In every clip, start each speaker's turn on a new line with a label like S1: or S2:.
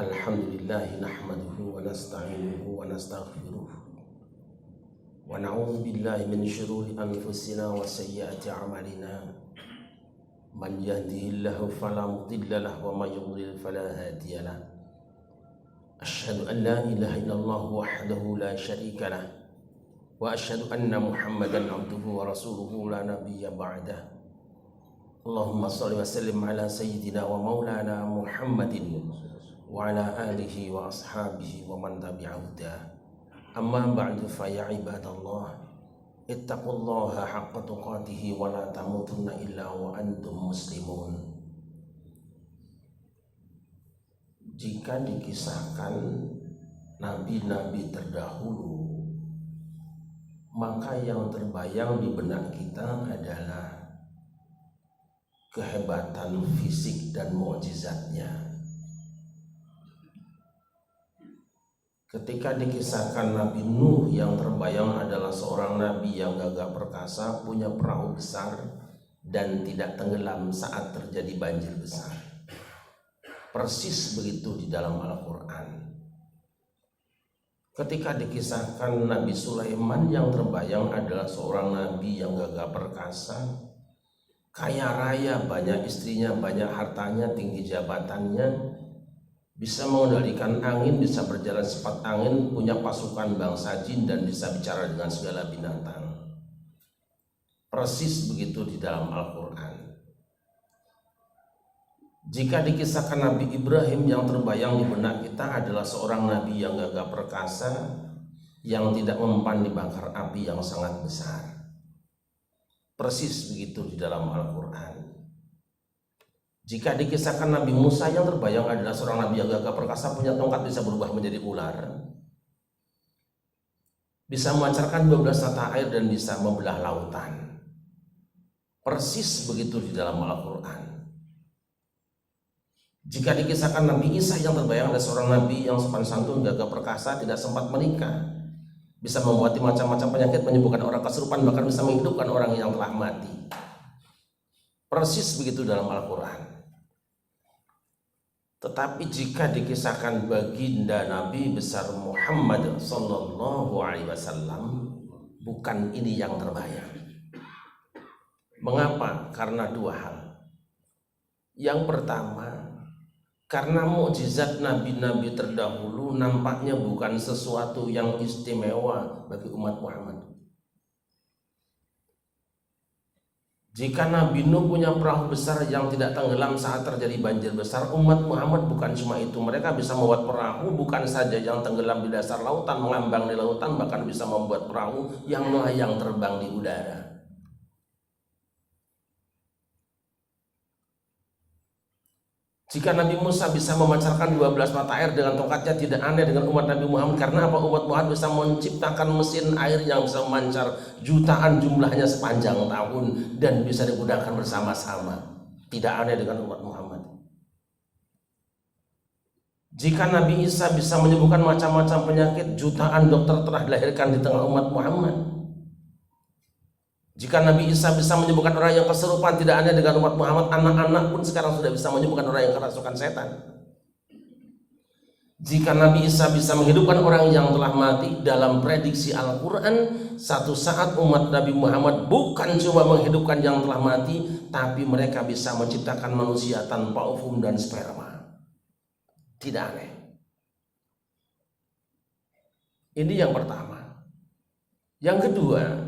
S1: Alhamdulillah nahmaduhu wa nasta'inuhu wa nastaghfiruh wa na'udzu billahi min shururi anfusina wa sayyiati a'malina. Man yahdihillahu fala mudilla lahu wa may yudlil fala hadiya lahu. Asyhadu an la ilaha illallah wahdahu la syarika lah wa asyhadu anna Muhammadan abduhu wa rasuluhu la nabiyya ba'dah. Allahumma shalli wa sallim ala sayyidina wa maulana Muhammadin wa ala alihi wa ashabihi wa man tabi'ahu dah. Amma ba'du fa ya ibadallah ittaqullaha haqqa tuqatih wa la tamutunna illa wa antum muslimun. Jika dikisahkan nabi-nabi terdahulu, maka yang terbayang di benak kita adalah kehebatan fisik dan mukjizatnya. Ketika dikisahkan Nabi Nuh, yang terbayang adalah seorang nabi yang gagah perkasa, punya perahu besar dan tidak tenggelam saat terjadi banjir besar. Persis begitu di dalam Al-Quran. Ketika dikisahkan Nabi Sulaiman, yang terbayang adalah seorang nabi yang gagah perkasa, kaya raya, banyak istrinya, banyak hartanya, tinggi jabatannya, bisa mengendalikan angin, bisa berjalan cepat angin, punya pasukan bangsa jin, dan bisa bicara dengan segala binatang. Persis begitu di dalam Al-Quran. Jika dikisahkan Nabi Ibrahim, yang terbayang di benak kita adalah seorang nabi yang gagah perkasa, yang tidak mempan dibakar api yang sangat besar. Persis begitu di dalam Al-Quran. Jika dikisahkan Nabi Musa, yang terbayang adalah seorang nabi yang gagah perkasa, punya tongkat, bisa berubah menjadi ular, bisa memancarkan 12 mata air, dan bisa membelah lautan. Persis begitu di dalam Al-Quran. Jika dikisahkan Nabi Isa, yang terbayang adalah seorang nabi yang sopan santun, gagah perkasa, tidak sempat menikah, bisa membuat macam-macam penyakit, menyembuhkan orang kesurupan, bahkan bisa menghidupkan orang yang telah mati. Persis begitu dalam Al-Quran. Tetapi jika dikisahkan baginda Nabi besar Muhammad sallallahu alaihi wasallam, bukan ini yang terbayang. Mengapa? Karena dua hal. Yang pertama, karena mukjizat nabi-nabi terdahulu nampaknya bukan sesuatu yang istimewa bagi umat Muhammad. Jika Nabi Nuh punya perahu besar yang tidak tenggelam saat terjadi banjir besar, umat Muhammad bukan cuma itu. Mereka bisa membuat perahu bukan saja yang tenggelam di dasar lautan, mengambang di lautan, bahkan bisa membuat perahu yang melayang terbang di udara. Jika Nabi Musa bisa memancarkan 12 mata air dengan tongkatnya, tidak aneh dengan umat Nabi Muhammad. Karena apa? Umat Muhammad bisa menciptakan mesin air yang bisa memancar jutaan jumlahnya sepanjang tahun dan bisa digunakan bersama-sama. Tidak aneh dengan umat Muhammad. Jika Nabi Isa bisa menyembuhkan macam-macam penyakit, jutaan dokter telah dilahirkan di tengah umat Muhammad. Jika Nabi Isa bisa menyembuhkan orang yang kesurupan, tidak aneh dengan umat Muhammad. Anak-anak pun sekarang sudah bisa menyembuhkan orang yang kerasukan setan. Jika Nabi Isa bisa menghidupkan orang yang telah mati, dalam prediksi Al-Quran, satu saat umat Nabi Muhammad bukan cuma menghidupkan yang telah mati, tapi mereka bisa menciptakan manusia tanpa ovum dan sperma. Tidak aneh. Ini yang pertama. Yang kedua,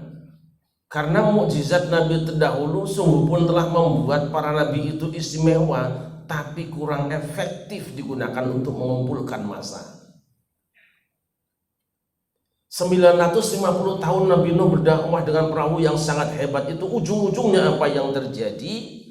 S1: karena mukjizat Nabi terdahulu sungguh pun telah membuat para nabi itu istimewa, tapi kurang efektif digunakan untuk mengumpulkan massa. 950 tahun Nabi Nuh berdakwah dengan perahu yang sangat hebat itu, ujung-ujungnya apa yang terjadi?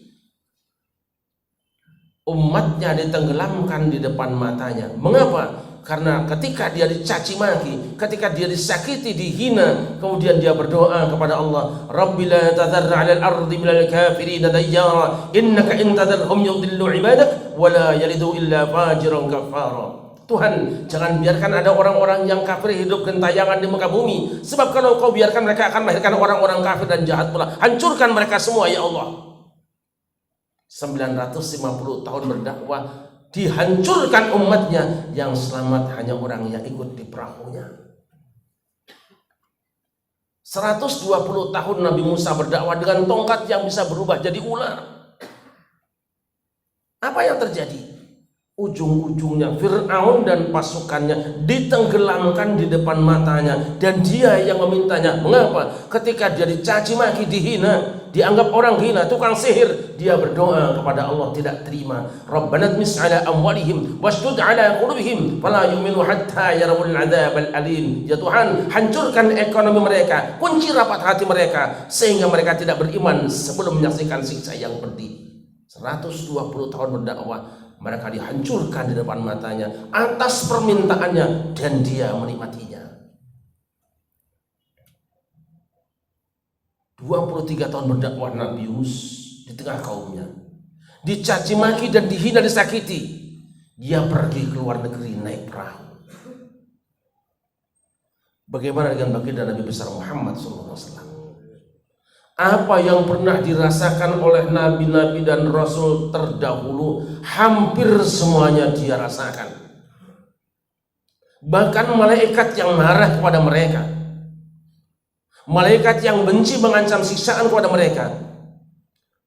S1: Umatnya ditenggelamkan di depan matanya. Mengapa? Karena ketika dia dicaci maki, ketika dia disakiti, dihina, kemudian dia berdoa kepada Allah, Rabbi la tadhar 'alal ardi minal kafirin dayyara innaka in tadharhum yudillu 'ibadak wa la yalidu illa fajiran kafara. Tuhan, jangan biarkan ada orang-orang yang kafir hidup gentayangan di muka bumi, sebab kalau kau biarkan mereka akan melahirkan orang-orang kafir dan jahat pula. Hancurkan mereka semua ya Allah. 950 tahun berdakwah, dihancurkan umatnya, yang selamat hanya orang yang ikut di perahunya. 120 tahun Nabi Musa berdakwah dengan tongkat yang bisa berubah jadi ular. Apa yang terjadi? Ujung-ujungnya Fir'aun dan pasukannya ditenggelamkan di depan matanya, dan dia yang memintanya. Mengapa? Ketika dia dicaci maki, dihina, dianggap orang hina, tukang sihir, dia berdoa kepada Allah tidak terima. Rabbana tmis ala amwalihim washdud ala qulubihim fala yu'minu hatta yarawul adzabal alim. Ya Tuhan, hancurkan ekonomi mereka, kunci rapat hati mereka sehingga mereka tidak beriman sebelum menyaksikan siksa yang pedih. 120 tahun berdakwah, mereka dihancurkan di depan matanya atas permintaannya, dan dia menikmatinya. 23 tahun berdakwah Nabi Yunus di tengah kaumnya, dicaci maki dan dihina, disakiti. Dia pergi ke luar negeri naik perahu. Bagaimana dengan baginda Nabi besar Muhammad SAW? Apa yang pernah dirasakan oleh nabi-nabi dan rasul terdahulu, hampir semuanya dia rasakan. Bahkan malaikat yang marah kepada mereka, malaikat yang benci mengancam siksaan kepada mereka.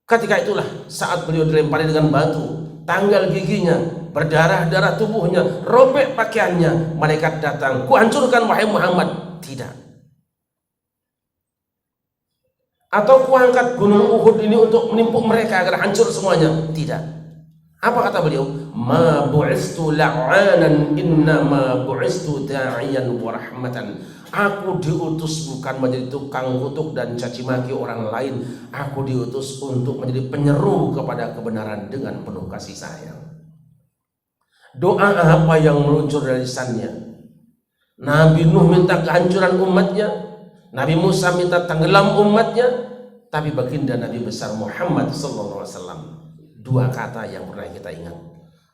S1: Ketika itulah saat beliau dilempari dengan batu, tanggal giginya, berdarah-darah tubuhnya, robek pakaiannya, malaikat datang, "Kuhancurkan wahai Muhammad." Tidak. Atau kuangkat gunung Uhud ini untuk menimpuk mereka agar hancur semuanya. Tidak. Apa kata beliau? Ma bu'istu la'anan innama bu'istu da'iyan wa rahmatan. Aku diutus bukan menjadi tukang kutuk dan caci maki orang lain. Aku diutus untuk menjadi penyeru kepada kebenaran dengan penuh kasih sayang. Doa apa yang meluncur dari lisannya? Nabi Nuh minta kehancuran umatnya, Nabi Musa minta tenggelam umatnya, tapi baginda Nabi besar Muhammad SAW, dua kata yang pernah kita ingat.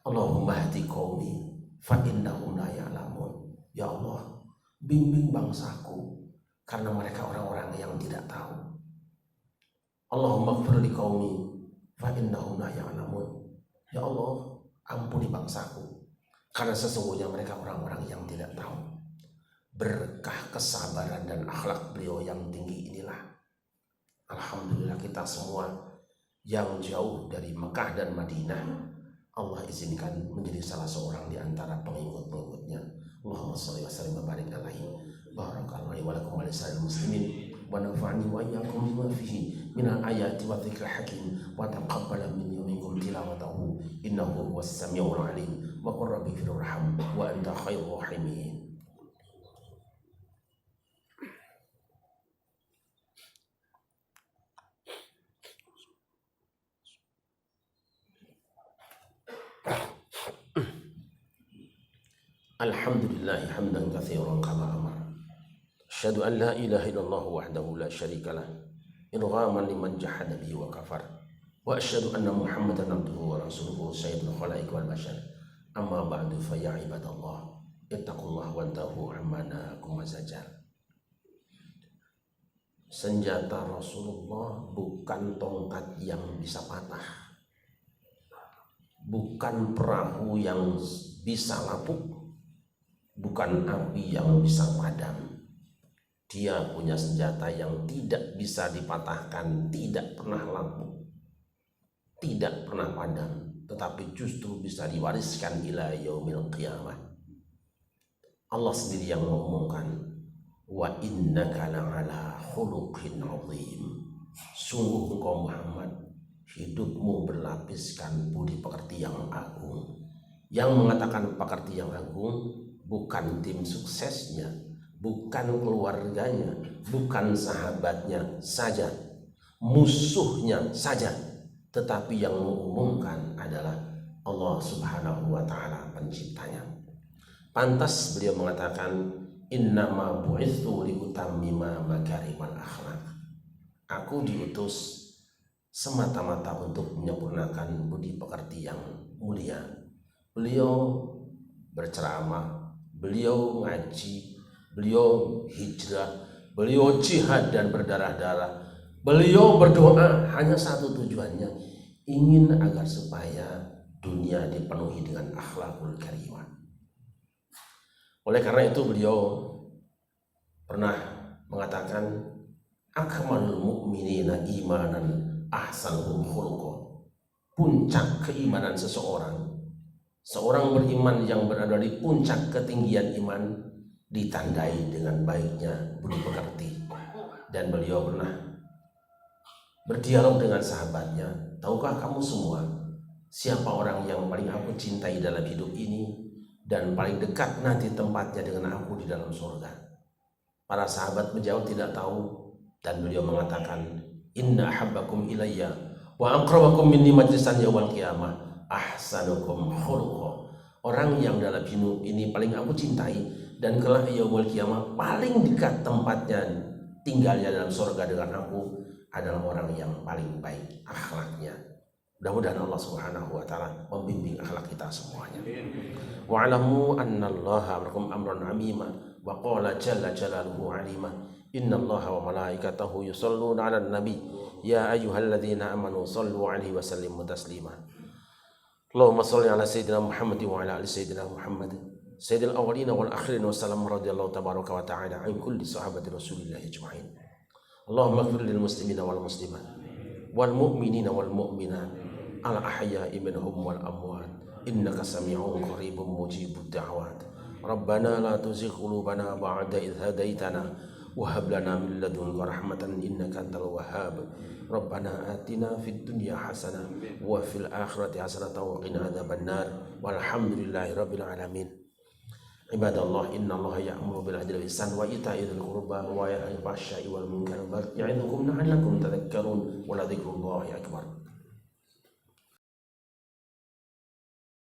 S1: Allahumma hdi qaumi fa innahum la ya'lamun. Ya Allah, bimbing bangsaku karena mereka orang-orang yang tidak tahu. Allahumma ighfir li qaumi fa innahum la ya'lamun. Ya Allah, ampuni bangsaku karena sesungguhnya mereka orang-orang yang tidak tahu. Berkah kesabaran dan akhlak beliau yang tinggi inilah, alhamdulillah, kita semua yang jauh dari Mekah dan Madinah, Allah izinkan menjadi salah seorang di antara pengikut-pengikutnya. Allahumma shalli wa sallim wa barik alaihi barakallahu wa lakum wa lisa'il muslimin wa nafa'ani wa iyyakum bima fihi minal ayati wa dzikril hakim wa taqabbala minni wa minkum tilawatahu innahu huwas samiul alim wa qur rabbi firham wa anta khairur rahimin. Alhamdulillah hamdan katsiran kama amar. Asyhadu an la ilaha illallah wahdahu la syarikalah irghaman liman jahada bihi wa kafar. Wa asyhadu anna Muhammadan abduhu wa rasuluhu sayyidul khalaiq wal bashar. Amma ba'du fa ya ibadallah ittaqullaha wa antahu amma nahakum wazajar. Senjata Rasulullah bukan tongkat yang bisa patah, bukan perahu yang bisa lapuk, bukan api yang bisa padam. Dia punya senjata yang tidak bisa dipatahkan, tidak pernah lapuk, tidak pernah padam, tetapi justru bisa diwariskan ila yaumil qiyamah. Allah sendiri yang mengumumkan, wa innaka la'ala khuluqin 'azim. Sungguh engkau Muhammad, hidupmu berlapiskan budi pekerti yang agung. Yang mengatakan pekerti yang agung bukan tim suksesnya, bukan keluarganya, bukan sahabatnya saja, musuhnya saja, tetapi yang mengumumkan adalah Allah Subhanahu wa Ta'ala, penciptanya. Pantas beliau mengatakan, innama bu'itsu liutammima makarimal akhlaq. Aku diutus semata-mata untuk menyempurnakan budi pekerti yang mulia. Beliau berceramah, beliau ngaji, beliau hijrah, beliau jihad dan berdarah-darah, beliau berdoa, hanya satu tujuannya, ingin agar supaya dunia dipenuhi dengan akhlakul karimah. Oleh karena itu beliau pernah mengatakan akmalul mu'minina imanan ahsanuhum khuluqa. Puncak keimanan seorang beriman yang berada di puncak ketinggian iman ditandai dengan baiknya budi pekerti. Dan beliau pernah berdialog dengan sahabatnya, tahukah kamu semua siapa orang yang paling aku cintai dalam hidup ini dan paling dekat nanti tempatnya dengan aku di dalam surga? Para sahabat menjawab tidak tahu, dan beliau mengatakan, inna ahabbakum ilayya wa aqrabakum minni majlisan yaumil qiyamah ahsanukum khuluqa. Orang yang dalam hidup ini paling aku cintai dan kelak yaumul qiyamah paling dekat tempatnya tinggalnya dalam surga dengan aku adalah orang yang paling baik akhlaknya. Mudah-mudahan Allah Subhanahu wa taala membimbing akhlak kita semuanya. Wa'lamu annallaha amrakum amran 'azima wa qala jalla jalaluhu 'alima innallaha wa malaikatahu yusholluna 'alan nabi ya ayyuhalladzina amanu shallu 'alaihi wa sallimu taslima. Allahumma shalli 'ala sayyidina Muhammad wa 'ala ali sayyidina Muhammad sayyidil awwalin wal akhirin wa sallam radhiyallahu tabaraka wa ta'ala an kulli sahabati Rasulillah ajma'in. Allahumma ighfir lil muslimina wal muslimat wal mu'minina wal mu'minat al ahya'i minhum wal amwat innaka sami'un qaribun mujibud da'wat. Rabbana la tuzigh qulubana ba'da idh hadaitana wa hab lana min ladunka rahmatan innaka antal wahhab. Rabbana atina fid dunya hasanah wa fil akhirati hasanah wa qina adzabannar. Walhamdulillahi rabbil alamin. Ibadallah, innallaha ya'muru bil 'adli wal ihsan wa ita'i dzil qurba wa yanha 'anil fahsya'i wal munkari wal baghi ya'idukum la'allakum tadhakkarun wa la dzikrullahi akbar.